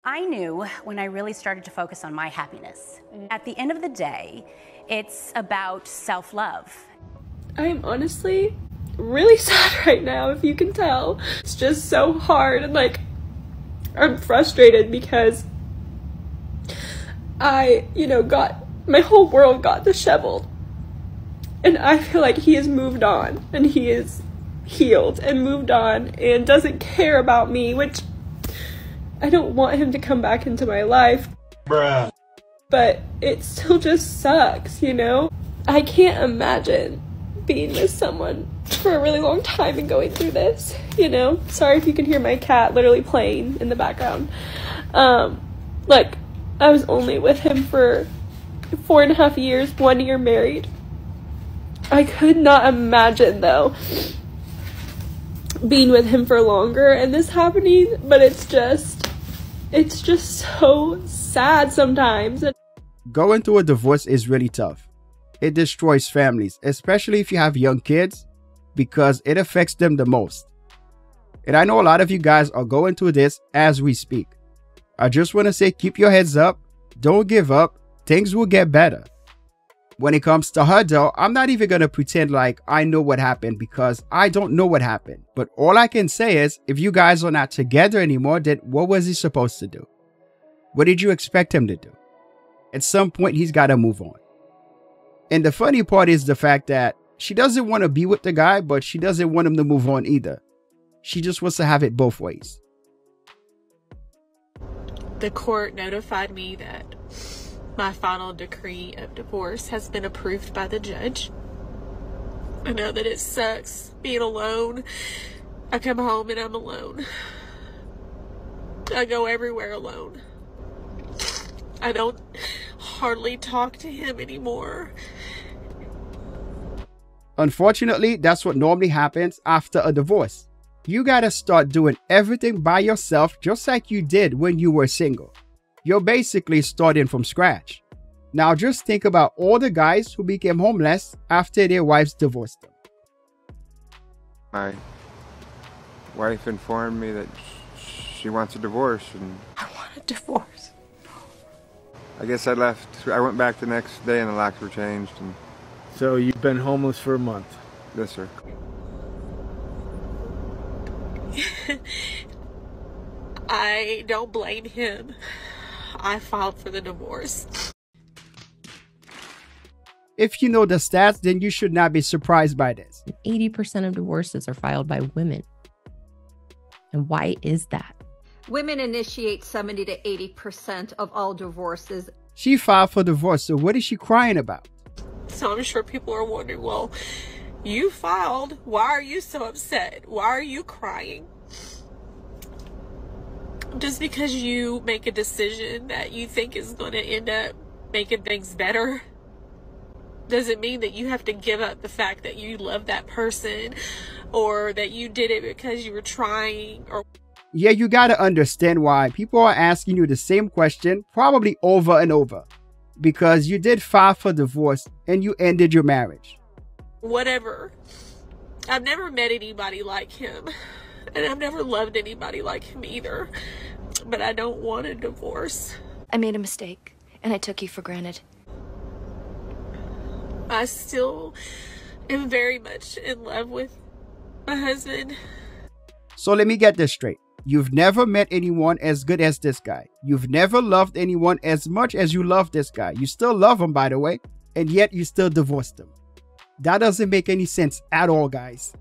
I knew when I really started to focus on my happiness. At the end of the day, it's about self-love. I'm honestly really sad right now, if you can tell. It's just so hard, and like, I'm frustrated because I, my whole world got disheveled. And I feel like he has moved on, and he is healed and moved on and doesn't care about me, which I don't want him to come back into my life. Bruh. But it still just sucks, I can't imagine being with someone for a really long time and going through this, Sorry if you can hear my cat literally playing in the background. Like, I was only with him for 4.5 years, 1 year married. I could not imagine, though, being with him for longer and this happening, but it's just so sad sometimes. Going through a divorce is really tough. It destroys families, especially if you have young kids, because it affects them the most. And I know a lot of you guys are going through this as we speak. I just want to say, keep your heads up, don't give up, things will get better. When it comes to her though, I'm not even going to pretend like I know what happened, because I don't know what happened. But all I can say is, if you guys are not together anymore, then what was he supposed to do? What did you expect him to do? At some point, he's got to move on. And the funny part is the fact that she doesn't want to be with the guy, but she doesn't want him to move on either. She just wants to have it both ways. The court notified me that my final decree of divorce has been approved by the judge. I know that it sucks being alone. I come home and I'm alone. I go everywhere alone. I don't hardly talk to him anymore. Unfortunately, that's what normally happens after a divorce. You gotta start doing everything by yourself, just like you did when you were single. You're basically starting from scratch. Now just think about all the guys who became homeless after their wives divorced them. My wife informed me that she wants a divorce, and I want a divorce. I guess I left. I went back the next day and the locks were changed. And So you've been homeless for a month? yes, sir. I don't blame him. I filed for the divorce. If you know the stats, then you should not be surprised by this. 80% of divorces are filed by women. And why is that? Women initiate 70 to 80% of all divorces. She filed for divorce, so what is she crying about? So I'm sure people are wondering, well, you filed. Why are you so upset? Why are you crying? Just because you make a decision that you think is going to end up making things better doesn't mean that you have to give up the fact that you love that person, or that you did it because you were trying. Or Yeah, you gotta understand why people are asking you the same question probably over and over. Because you did file for divorce and you ended your marriage. whatever. I've never met anybody like him, and I've never loved anybody like him either. But I don't want a divorce. I made a mistake, and I took you for granted. I still am very much in love with my husband. So let me get this straight. You've never met anyone as good as this guy. You've never loved anyone as much as you love this guy. You still love him, by the way, and yet you still divorced him. That doesn't make any sense at all, guys.